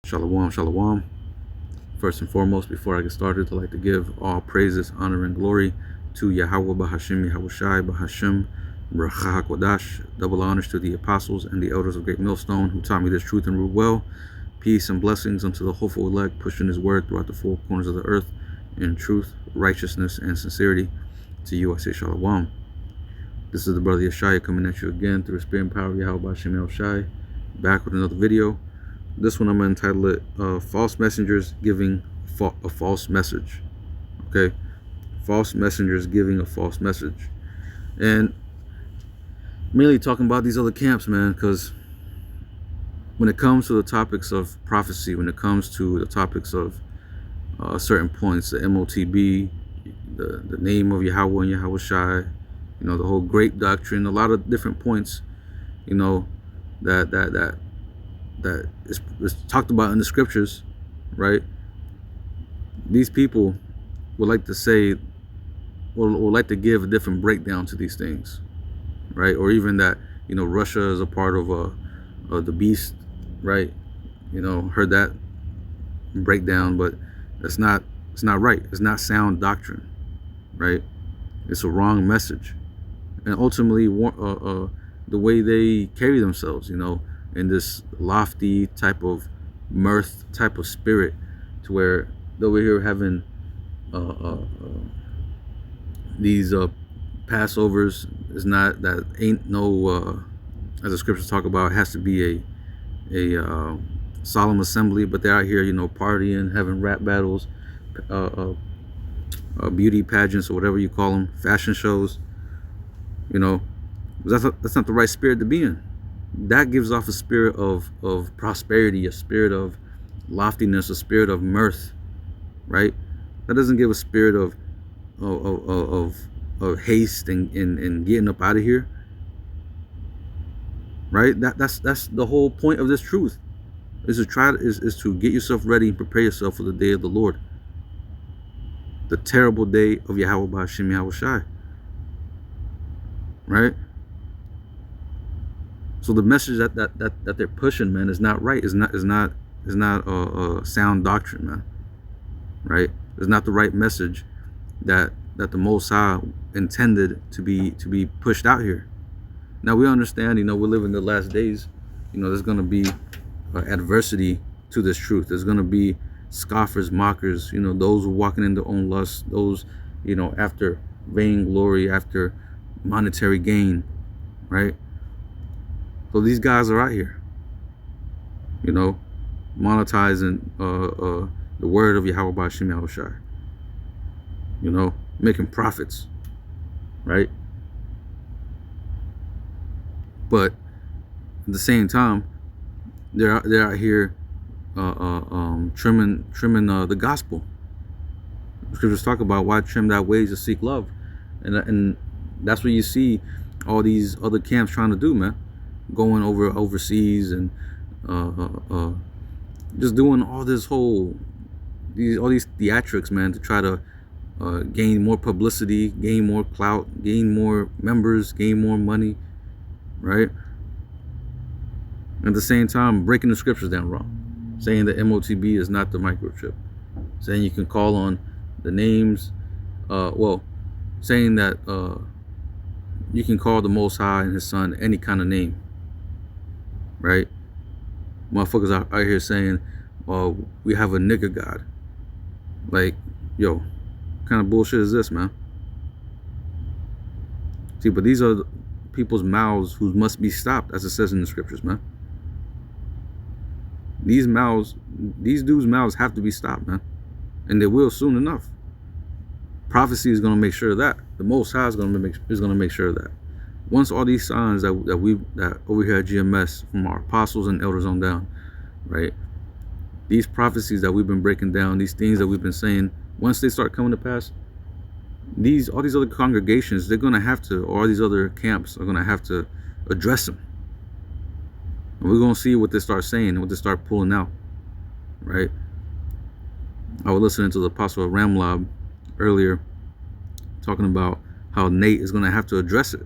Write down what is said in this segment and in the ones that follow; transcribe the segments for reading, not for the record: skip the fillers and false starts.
Shalom, shalom. First and foremost, before I get started, I'd like to give all praises, honor, and glory to Yahweh Bahashim, Yahushai Bahashim, Bracha HaKodash. Double honors to the apostles and the elders of Great Millstone who taught me this truth and rule well. Peace and blessings unto the hopeful elect, pushing his word throughout the four corners of the earth in truth, righteousness, and sincerity. To you, I say shalom. This is the brother Yeshaya coming at you again through the spirit and power of Yahweh Bahashim Yahushai, back with another video. This one I'm going to entitle it False Messengers Giving a False Message. Okay? False messengers giving a false message. And mainly talking about these other camps, man, because when it comes to the topics of prophecy, when it comes to the topics of certain points, the MOTB, the name of Yahweh and Yahushai, you know, the whole grape doctrine, a lot of different points, you know, that is talked about in the scriptures, right? These people would like to say, or would like to give a different breakdown to these things, right? Or even that, you know, Russia is a part of the beast, right? You know, heard that breakdown, but it's not right. It's not sound doctrine, right? It's a wrong message, and ultimately, the way they carry themselves, you know, in this lofty type of mirth type of spirit, to where over here having these Passovers is not, that ain't no as the scriptures talk about, it has to be a solemn assembly, but they're out here, you know, partying, having rap battles, beauty pageants, or whatever you call them, fashion shows, you know. That's not the right spirit to be in. That gives off a spirit of prosperity, a spirit of loftiness, a spirit of mirth, right? That doesn't give a spirit of haste and getting up out of here, right? That's the whole point of this truth, is to get yourself ready and prepare yourself for the day of the Lord, the terrible day of Yahweh Bahashim Yahushai, right? So the message that they're pushing, man, is not right. Is not sound doctrine, man. Right? It's not the right message that the Most High intended to be pushed out here. Now we understand, you know, we live in the last days. You know, there's going to be adversity to this truth. There's going to be scoffers, mockers. You know, those who are walking in their own lust. Those, you know, after vainglory, after monetary gain, right? So these guys are out here, you know, monetizing the word of Yahweh Bahashim Yahushai, you know, making profits, right? But at the same time, they're out here trimming the gospel. The scriptures talk about why trim thy ways to seek love, and that's what you see all these other camps trying to do, man. Going overseas and just doing all these theatrics, man, to try to gain more publicity, gain more clout, gain more members, gain more money, right? At the same time, breaking the scriptures down wrong, saying that MOTB is not the microchip, saying you can call on the names, saying that you can call the Most High and His Son any kind of name. Right? Motherfuckers out here saying, we have a nigger God. Like, yo, what kind of bullshit is this, man? See, but these are people's mouths who must be stopped, as it says in the scriptures, man. These dudes' mouths have to be stopped, man. And they will soon enough. Prophecy is going to make sure of that. The Most High is going to make sure of that. Once all these signs that over here at GMS, from our apostles and elders on down, right? These prophecies that we've been breaking down, these things that we've been saying, once they start coming to pass, all these other congregations, they're gonna have to, or all these other camps are gonna have to address them. And we're gonna see what they start saying and what they start pulling out, right? I was listening to the Apostle Ramlab earlier, talking about how Nate is gonna have to address it.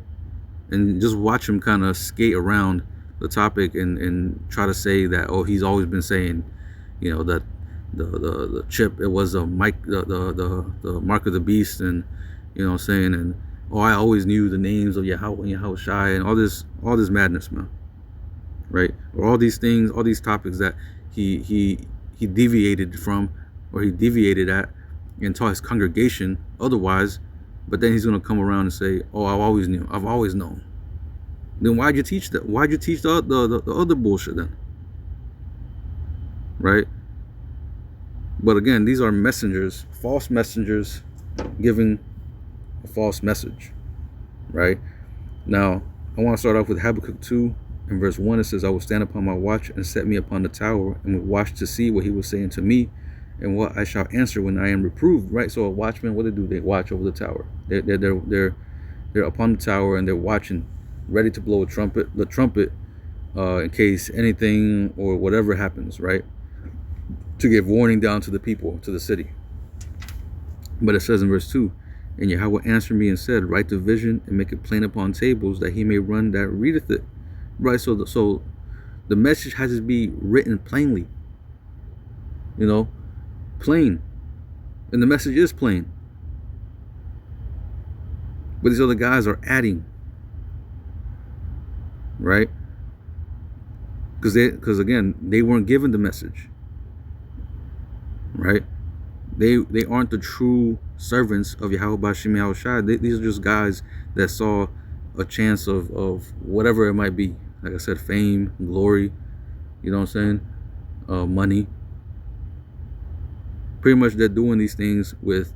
And just watch him kind of skate around the topic and try to say that, oh, he's always been saying, that the chip, it was a mic, the mark of the beast, and what I'm saying, and I always knew the names of Yahweh and Yahweh Shai, and all this madness, man, right? Or all these things, all these topics that he deviated from, or he deviated at, and taught his congregation otherwise. But then he's gonna come around and say, "Oh, I've always known." Then why'd you teach that? Why'd you teach the other bullshit then? Right? But again, these are messengers, false messengers, giving a false message. Right? Now, I want to start off with Habakkuk 2 and verse 1. It says, "I will stand upon my watch and set me upon the tower, and will watch to see what he was saying to me, and what I shall answer when I am reproved." Right? So a watchman, what do? They watch over the tower. They're upon the tower, and they're watching, ready to blow the trumpet, in case anything or whatever happens, right? To give warning down to the people, to the city. But it says in verse 2, "And Yahweh answered me and said, Write the vision and make it plain upon tables, that he may run that readeth it." Right? So the message has to be written plainly. Plain. And the message is plain. But these other guys are adding. Right? Because again, they weren't given the message. Right? They aren't the true servants of Yahweh Bashim Yahweh Shai. These are just guys that saw a chance of whatever it might be. Like I said, fame, glory, you know what I'm saying? Money. Pretty much they're doing these things with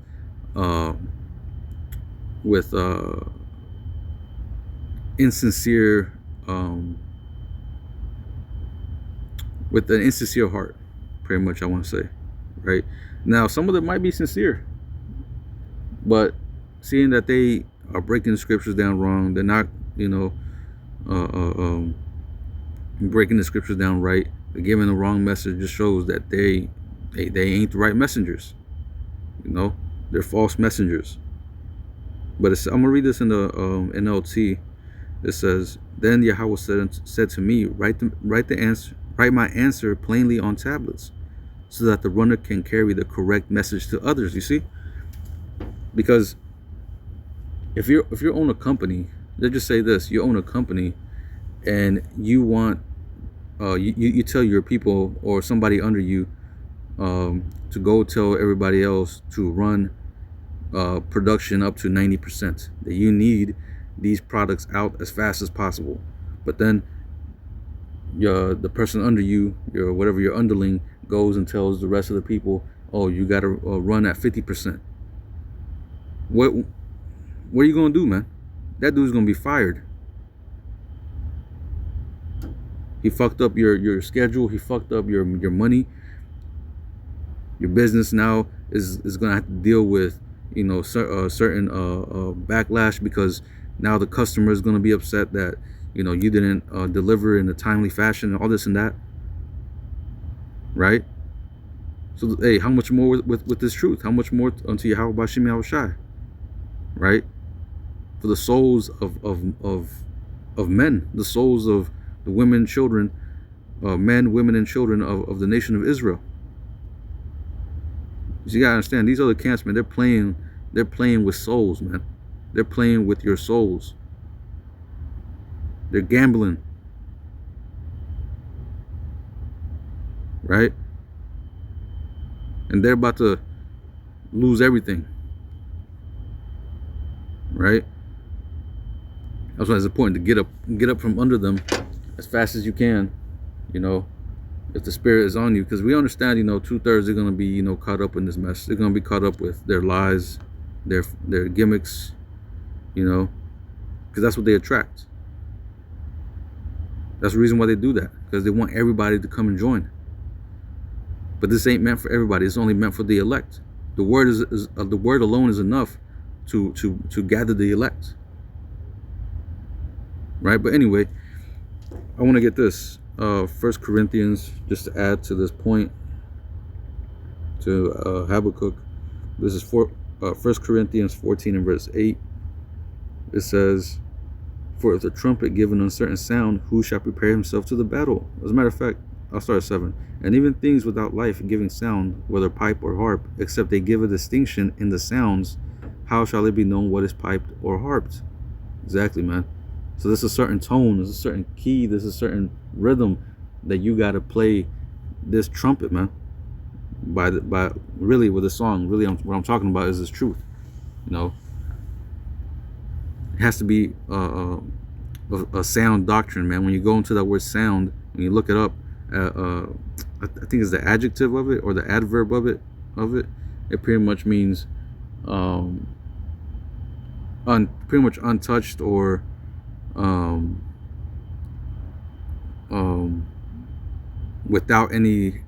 insincere, with an insincere heart, pretty much, I want to say. Right? Now, some of them might be sincere, but seeing that they are breaking the scriptures down wrong, they're not, breaking the scriptures down right, they're giving the wrong message, just shows that they ain't the right messengers. They're false messengers. But I'm gonna read this in the NLT. It says, "Then Yahweh said to me, write my answer plainly on tablets, so that the runner can carry the correct message to others." You see, because if you own a company, let's just say this: you own a company, and you want you tell your people or somebody under you to go tell everybody else to run production up to 90%, that you need these products out as fast as possible. But then the person under you, your underling, goes and tells the rest of the people, "Oh, you got to run at 50%. What are you gonna do, man? That dude's gonna be fired. He fucked up your schedule. He fucked up your money. Your business now is gonna have to deal with certain backlash, because now the customer is gonna be upset that you didn't deliver in a timely fashion, and all this and that." Right? So hey, how much more with this truth? How much more unto Yahweh Bashim Yahweh Shai? Right? For the souls of men, the souls of the women, children, men, women, and children of the nation of Israel. So you gotta understand, these other camps, man, they're playing with souls, man. They're playing with your souls. They're gambling. Right? And they're about to lose everything. Right? That's why it's important to get up from under them as fast as you can, if the spirit is on you. Because we understand, 2/3 are going to be, caught up in this mess. They're going to be caught up with their lies, their gimmicks, because that's what they attract. That's the reason why they do that, because they want everybody to come and join. But this ain't meant for everybody. It's only meant for the elect. The word the word alone is enough to gather the elect. Right? But anyway, I want to get this 1 Corinthians, just to add to this point, to Habakkuk. This is 1 Corinthians 14 and verse 8. It says, "For if the trumpet give an uncertain sound, who shall prepare himself to the battle?" As a matter of fact, I'll start at 7. And even things without life giving sound, whether pipe or harp, except they give a distinction in the sounds, how shall it be known what is piped or harped? Exactly, man. So there's a certain tone, there's a certain key, there's a certain rhythm that you gotta play this trumpet, man. By really with a song, really, what I'm talking about is this truth. You know, it has to be a sound doctrine, man. When you go into that word sound, when you look it up, I think it's the adjective of it or the adverb of it. It pretty much means pretty much untouched or without any.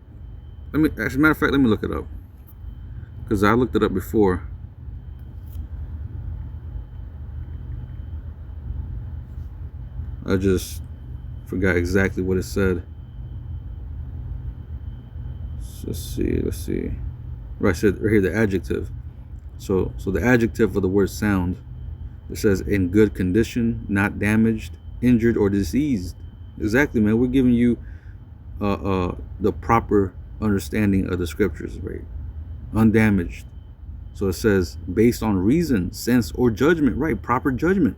As a matter of fact, let me look it up, because I looked it up before. I just forgot exactly what it said. Let's see. Right, said right here the adjective. So the adjective of the word sound, it says in good condition, not damaged, injured, or diseased. Exactly, man. We're giving you the proper understanding of the scriptures, right? Undamaged. So it says based on reason, sense, or judgment, right? Proper judgment.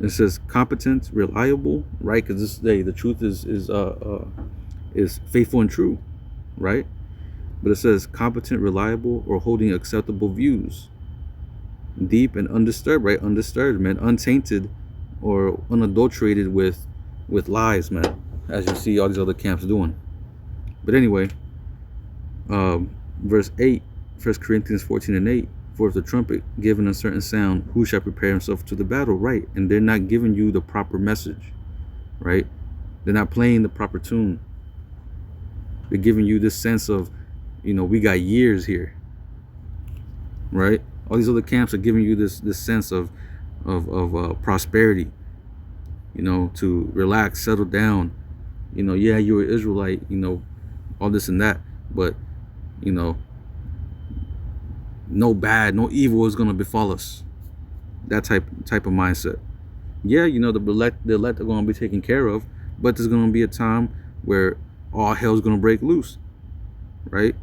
It says competent, reliable, right? Because this day the truth is faithful and true, right? But it says competent, reliable, or holding acceptable views, deep and undisturbed, right? Undisturbed, man, untainted or unadulterated with lies, man, as you see all these other camps doing. But anyway, verse 8, 1 Corinthians 14:8, for if the trumpet given a certain sound, who shall prepare himself to the battle, right? And they're not giving you the proper message, right? They're not playing the proper tune. They're giving you this sense of, we got years here, right? All these other camps are giving you this sense of prosperity, to relax, settle down. Yeah, you're an Israelite, all this and that, but no bad, no evil is gonna befall us. That type of mindset. Yeah, the elect are gonna be taken care of, but there's gonna be a time where all hell's gonna break loose, right?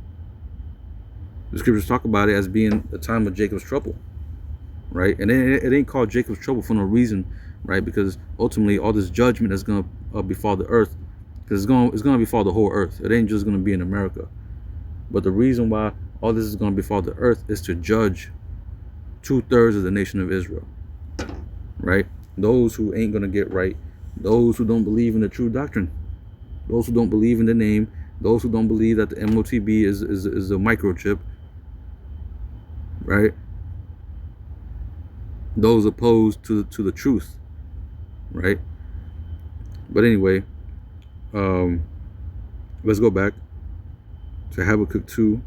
The scriptures talk about it as being the time of Jacob's trouble, right? And it ain't called Jacob's trouble for no reason, right? Because ultimately all this judgment is gonna befall the earth, because it's gonna befall the whole earth. It ain't just gonna be in America. But the reason why all this is gonna befall the earth is to judge 2/3 of the nation of Israel, right? Those who ain't gonna get right, those who don't believe in the true doctrine, those who don't believe in the name, those who don't believe that the MOTB is a microchip, right? Those opposed to the truth, right? But anyway, let's go back to Habakkuk 2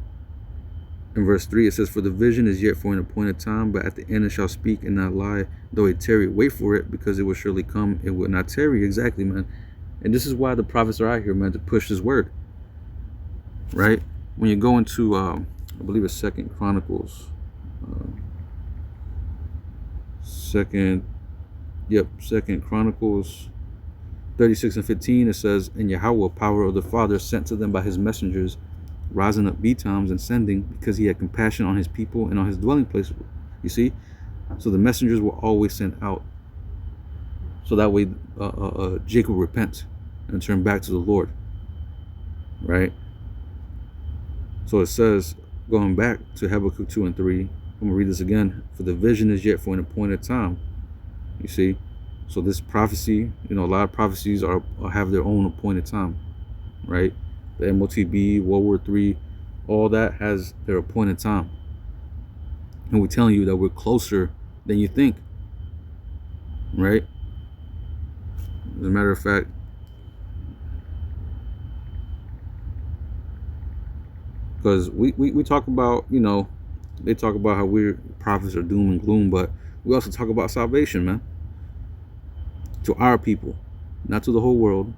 in verse 3. It says, for the vision is yet for an appointed time, but at the end it shall speak and not lie. Though it tarry, wait for it, because it will surely come, it will not tarry. Exactly, man. And this is why the prophets are out here, man, to push this word, right? When you go into I believe it's Second Chronicles, Second Chronicles 36:15, it says, and Yahweh, power of the Father, sent to them by his messengers, rising up betimes and sending, because he had compassion on his people and on his dwelling place. You see, so the messengers were always sent out, so that way Jacob will repent and turn back to the Lord, right? So it says, going back to Habakkuk 2 and 3, I'm gonna read this again. For the vision is yet for an appointed time. You see, so this prophecy, a lot of prophecies have their own appointed time, right? The MOTB, World War III, all that has their appointed time. And we're telling you that we're closer than you think, right? As a matter of fact, because we talk about, they talk about how prophets are doom and gloom, but we also talk about salvation, man, to our people, not to the whole world,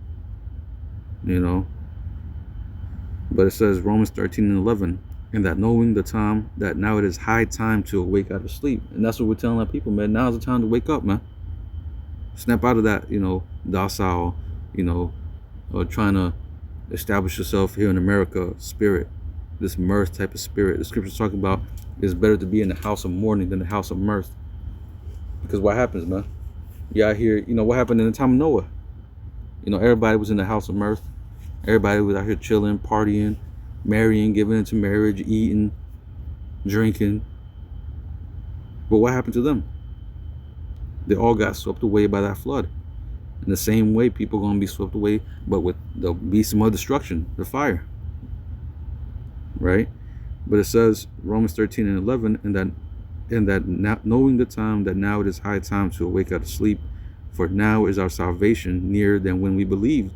But it says Romans 13:11, and that knowing the time, that now it is high time to awake out of sleep. And that's what we're telling our people, man. Now's the time to wake up, man. Snap out of that, docile, trying to establish yourself here in America spirit, this mirth type of spirit. The scripture's talking about it's better to be in the house of mourning than the house of mirth. Because what happens, man? You out here, what happened in the time of Noah? Everybody was in the house of mirth. Everybody was out here chilling, partying, marrying, giving into marriage, eating, drinking. But what happened to them? They all got swept away by that flood. In the same way, people are going to be swept away, but there'll be some other destruction, the fire. Right? But it says, Romans 13 and 11, and that now, knowing the time, that now it is high time to awake out of sleep, for now is our salvation nearer than when we believed.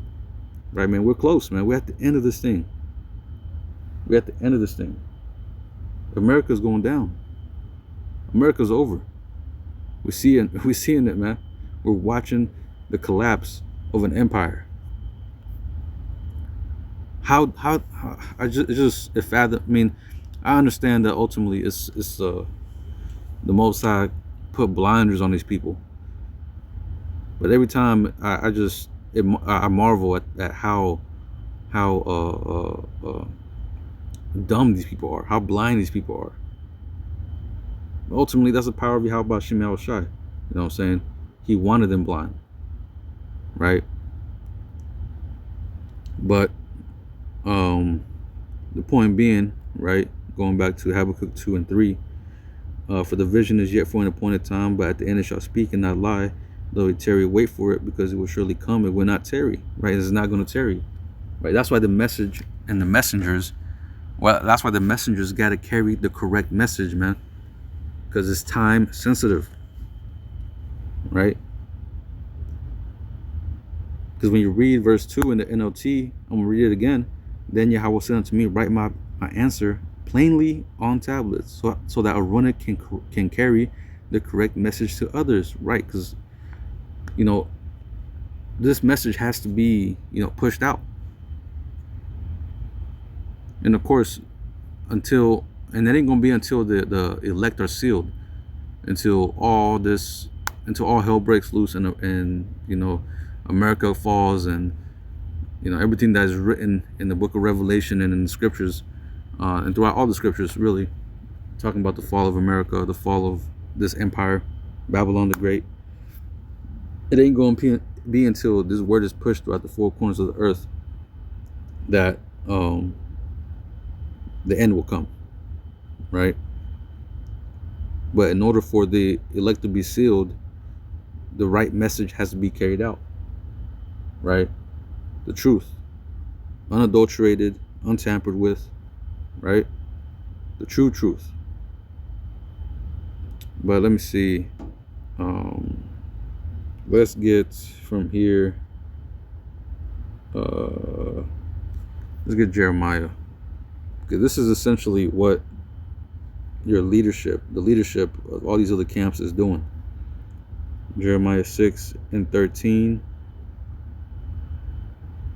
Right, man? We're close, man. We're at the end of this thing. We're at the end of this thing. America's going down. America's over. We're seeing it, man. We're watching the collapse of an empire. I understand that ultimately it's the Most High put blinders on these people. But every time I marvel at how dumb these people are, how blind these people are. Ultimately, that's the power of Yahweh Shem Shai. You know what I'm saying? He wanted them blind, right? But the point being, right, going back to Habakkuk 2 and 3, for the vision is yet for an appointed time, but at the end it shall speak and not lie. Though it tarry, wait for it, because it will surely come. It will not tarry, right? It's not going to tarry, right? That's why the message and the messengers, that's why the messengers got to carry the correct message, man, because it's time sensitive, right? Because when you read verse 2 in the NLT, I'm going to read it again. Then Yahweh said unto me, write my answer plainly on tablets, so that a runner can carry the correct message to others, right? Because this message has to be, pushed out. And of course, and it ain't going to be until the elect are sealed, until all hell breaks loose and America falls, and everything that is written in the book of Revelation and in the scriptures, and throughout all the scriptures, really talking about the fall of America, the fall of this empire, Babylon the Great. It ain't going to be until this word is pushed throughout the four corners of the earth that the end will come, right? But in order for the elect to be sealed, the right message has to be carried out, right? The truth, unadulterated, untampered with, right? The true truth. But let me see. Let's get from here. Let's get Jeremiah. Okay, this is essentially what the leadership of all these other camps is doing. Jeremiah 6 and 13.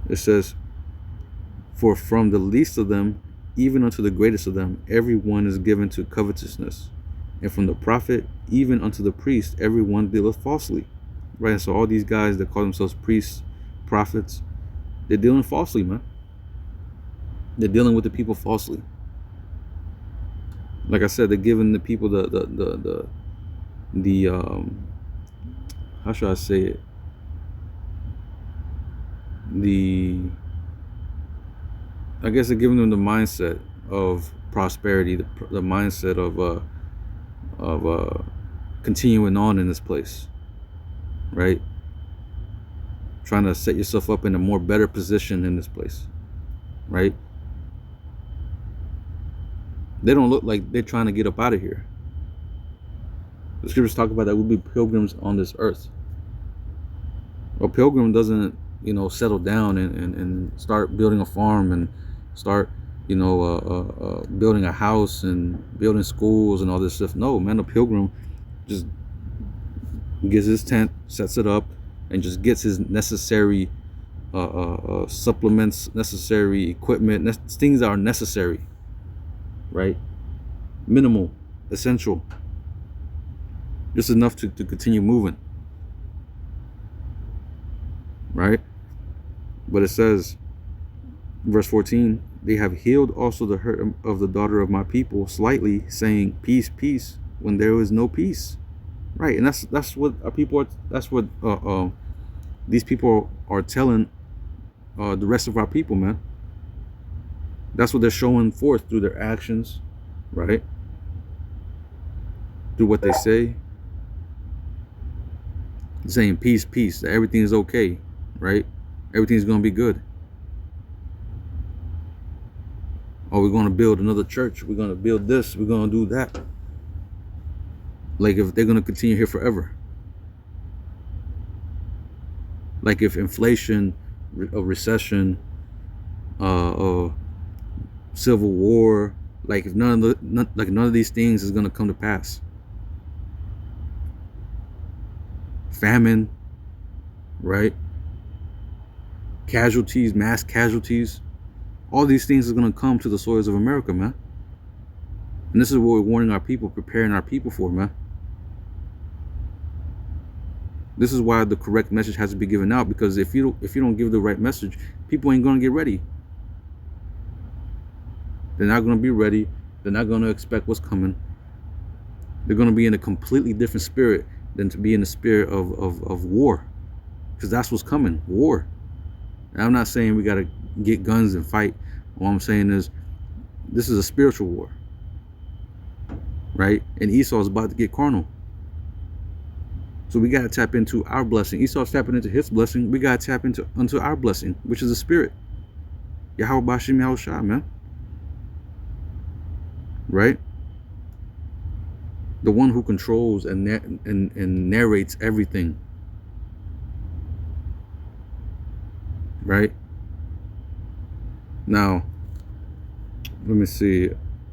It says, for from the least of them, even unto the greatest of them, every one is given to covetousness. And from the prophet, even unto the priest, every one dealeth falsely. Right? So all these guys that call themselves priests, prophets, they're dealing falsely, man. They're dealing with the people falsely. Like I said, they're giving the people the how should I say it? I guess they're giving them the mindset of prosperity, the mindset of continuing on in this place, right? Trying to set yourself up in a more better position in this place, right? They don't look like they're trying to get up out of here. The scriptures talk about that we'll be pilgrims on this earth. A pilgrim doesn't, settle down and start building a farm and start, building a house and building schools and all this stuff. No, man, a pilgrim just gets his tent, sets it up, and just gets his necessary supplements, necessary equipment, things that are necessary, right? Minimal, essential, just enough to continue moving, right? But it says, verse 14, they have healed also the hurt of the daughter of my people slightly, saying, peace, peace, when there is no peace. Right, and that's what our people are. That's what these people are telling the rest of our people, man. That's what they're showing forth through their actions, right? Through what they say, saying peace, peace, that everything is okay, right? Everything's gonna be good. Oh, we're gonna build another church. We're gonna build this. We're gonna do that. Like if they're gonna continue here forever. Like if inflation, a recession, civil war, like if none of these things is gonna come to pass. Famine, right? Casualties, mass casualties. All these things is gonna come to the soils of America, man. And this is what we're warning our people, preparing our people for, man. This is why the correct message has to be given out, because if you don't give the right message, people ain't gonna get ready. They're not gonna be ready. They're not gonna expect what's coming. They're gonna be in a completely different spirit than to be in the spirit of war, because that's what's coming, war. And I'm not saying we gotta get guns and fight. What I'm saying is, this is a spiritual war, right? And Esau is about to get carnal. So we gotta tap into our blessing. Esau's tapping into his blessing. We gotta tap into our blessing, which is the spirit. Yahweh Bashim Yahushua, man. Right? The one who controls and narrates everything. Right? Now, let me see.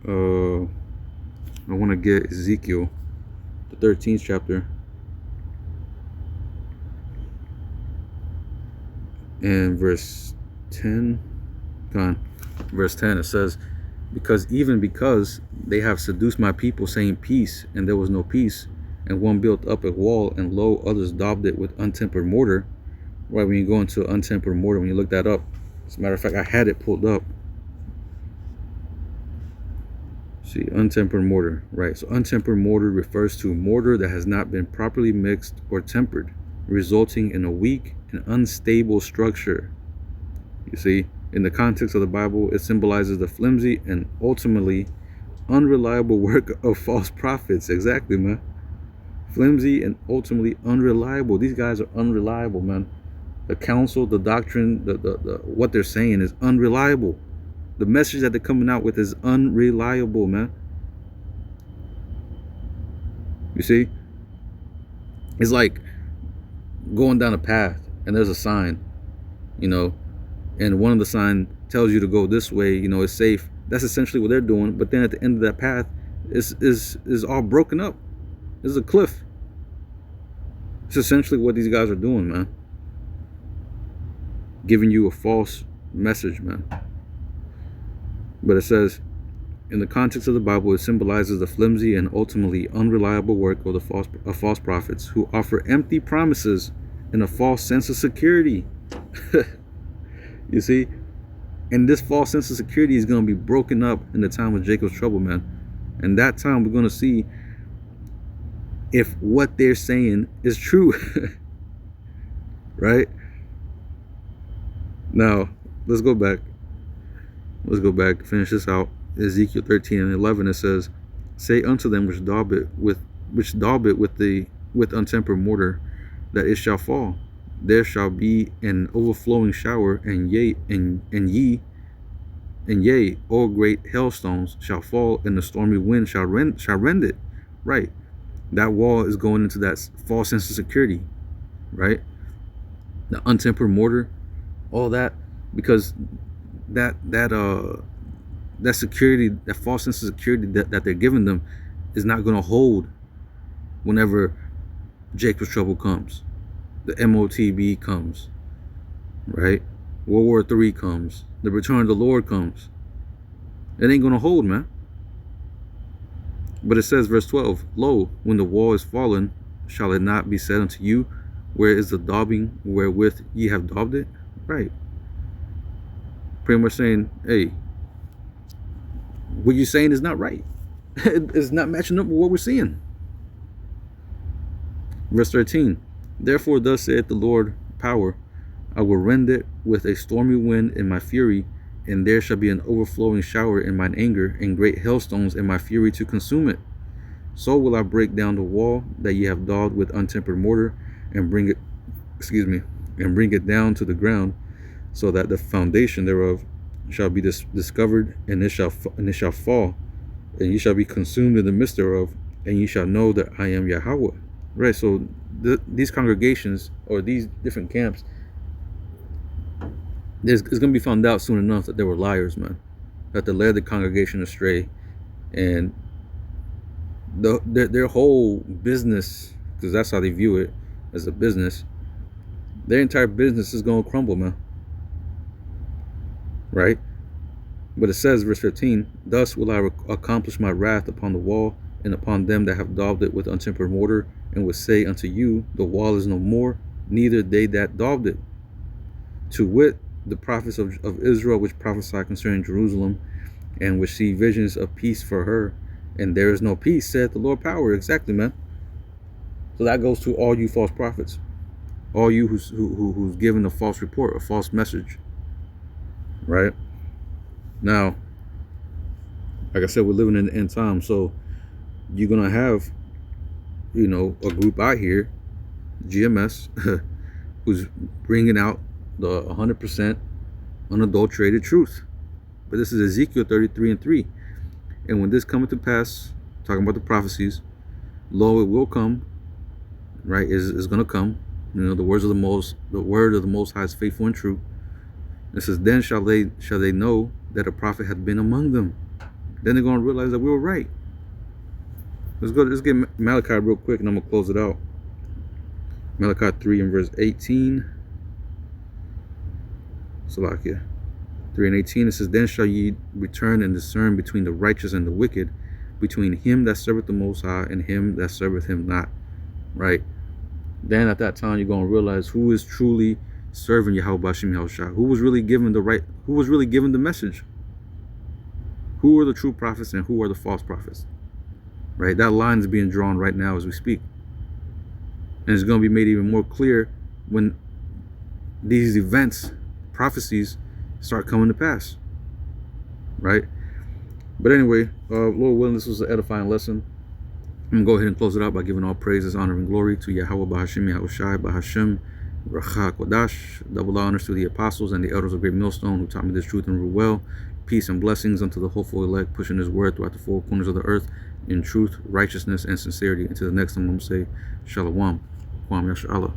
I want to get Ezekiel, the 13th chapter. And verse 10. Verse 10, it says, because they have seduced my people, saying peace, and there was no peace, and one built up a wall, and lo, others daubed it with untempered mortar. Right, when you go into untempered mortar, when you look that up, as a matter of fact, I had it pulled up. See, untempered mortar, right? So untempered mortar refers to mortar that has not been properly mixed or tempered, resulting in a weak and unstable structure. You see, in the context of the Bible, it symbolizes the flimsy and ultimately unreliable work of false prophets. Exactly, man. Flimsy and ultimately unreliable. These guys are unreliable, man. The counsel, the doctrine, the what they're saying is unreliable. The message that they're coming out with is unreliable, man. You see? It's like going down a path and there's a sign, you know, and one of the sign tells you to go this way, you know, it's safe. That's essentially what they're doing. But then at the end of that path is all broken up. There's a cliff. It's essentially what these guys are doing, man. Giving you a false message, man. But it says, in the context of the Bible, it symbolizes the flimsy and ultimately unreliable work of the false prophets who offer empty promises and a false sense of security. You see? And this false sense of security is going to be broken up in the time of Jacob's trouble, man. And that time we're going to see if what they're saying is true. Right? Now, let's go back. Finish this out. Ezekiel 13 and 11, it says, say unto them which daub it with untempered mortar, that it shall fall. There shall be an overflowing shower, and yea, all great hailstones shall fall, and the stormy wind shall rend it. Right. That wall is going into that false sense of security. Right. The untempered mortar, all that, because that security, that false sense of security that they're giving them is not going to hold whenever Jacob's trouble comes, the MOTB comes, right? World War III comes, the return of the Lord comes. It ain't going to hold, man. But it says, verse 12, lo, when the wall is fallen, shall it not be said unto you, where is the daubing wherewith ye have daubed it? Right. Pretty much saying, hey, what you're saying is not right. It's not matching up with what we're seeing. Verse 13. Therefore, thus saith the Lord power, I will rend it with a stormy wind in my fury, and there shall be an overflowing shower in mine anger, and great hailstones in my fury to consume it. So will I break down the wall that ye have daubed with untempered mortar, and bring it down to the ground, so that the foundation thereof shall be discovered, and it shall fall, and ye shall be consumed in the midst thereof, and ye shall know that I am Yahweh. Right. So these congregations, or these different camps, it's going to be found out soon enough that they were liars, man, that they led the congregation astray, and their whole business, because that's how they view it, as a business, their entire business is going to crumble, man. Right. But it says, verse 15, thus will I accomplish my wrath upon the wall, and upon them that have daubed it with untempered mortar, and will say unto you, the wall is no more, neither they that daubed it. To wit, the prophets of Israel, which prophesy concerning Jerusalem, and which see visions of peace for her, and there is no peace, saith the Lord power. Exactly, man. So that goes to all you false prophets, all you who's given a false report, a false message. Right. Now, like I said, we're living in the end time, so you're gonna have, a group out here, GMS, who's bringing out the 100% unadulterated truth. But this is Ezekiel 33:3, and when this cometh to pass, talking about the prophecies, lo, it will come. Right, is gonna come. The word of the Most High is faithful and true. It says, then shall they know that a prophet had been among them. Then they're gonna realize that we were right. Let's get Malachi real quick, and I'm gonna close it out. Malachi 3 and verse 18. Salakia 3 and 18. It says, then shall ye return and discern between the righteous and the wicked, between him that serveth the Most High and him that serveth him not. Right. Then at that time you're gonna realize who is truly serving Yahweh Bashim Yahushua, who was really given the message, who are the true prophets and who are the false prophets. Right, that line is being drawn right now as we speak, and it's going to be made even more clear when these events, prophecies, start coming to pass. Right. But anyway, Lord willing, this was an edifying lesson. I'm going to go ahead and close it out by giving all praises, honor, and glory to Yahweh Bahashim Yahushai Bahashim Racha Kodash. Double honors to the apostles and the elders of Great Millstone who taught me this truth and rule well. Peace and blessings unto the hopeful elect, pushing his word throughout the four corners of the earth in truth, righteousness, and sincerity. Until the next time, I'm going to say Shalom. Kwam Yasha Allah.